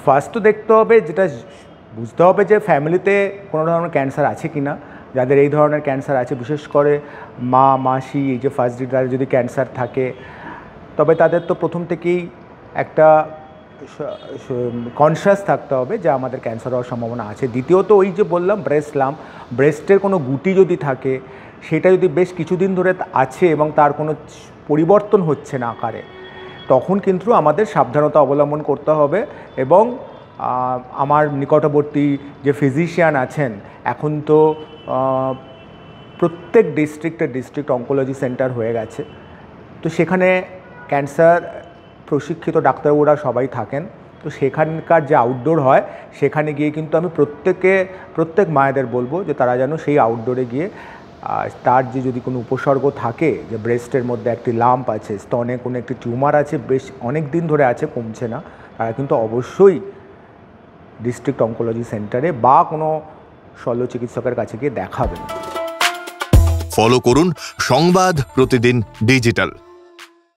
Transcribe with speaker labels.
Speaker 1: First তো দেখতে হবে, যেটা বুঝতে হবে যে ফ্যামিলিতে কোনো ধরনের ক্যান্সার আছে কি না। যাদের এই ধরনের ক্যান্সার আছে, বিশেষ করে মা মাসি, এই যে ফার্স্ট ডিগ্রি যদি ক্যান্সার থাকে, তবে তাদের তো প্রথম থেকেই একটা কনসিয়াস থাকতে হবে যে আমাদের ক্যান্সার হওয়ার সম্ভাবনা আছে। দ্বিতীয়ত ওই যে বললাম ব্রেস্টের কোনো গুটি যদি থাকে, সেটা যদি বেশ কিছুদিন ধরে আছে এবং তার কোনো পরিবর্তন হচ্ছে না আকারে, তখন কিন্তু আমাদের সাবধানতা অবলম্বন করতে হবে। এবং আমার নিকটবর্তী যে ফিজিশিয়ান আছেন, এখন তো প্রত্যেক ডিস্ট্রিক্ট অঙ্কোলজি সেন্টার হয়ে গেছে, তো সেখানে ক্যান্সার প্রশিক্ষিত ডাক্তারবাবুরা সবাই থাকেন। তো সেখানকার যে আউটডোর হয়, সেখানে গিয়ে কিন্তু আমি প্রত্যেক মায়েদের বলবো যে তারা যেন সেই আউটডোরে গিয়ে তার যে যদি কোনো উপসর্গ থাকে, যে ব্রেস্টের মধ্যে একটি লাম্প আছে, স্তনে কোনো একটি টিউমার আছে, বেশ অনেক দিন ধরে আছে, কমছে না, তারা কিন্তু অবশ্যই ডিস্ট্রিক্ট অঙ্কোলজি সেন্টারে বা কোনো শল্য চিকিৎসকের কাছে গিয়ে দেখাবেন।
Speaker 2: ফলো করুন সংবাদ প্রতিদিন ডিজিটাল।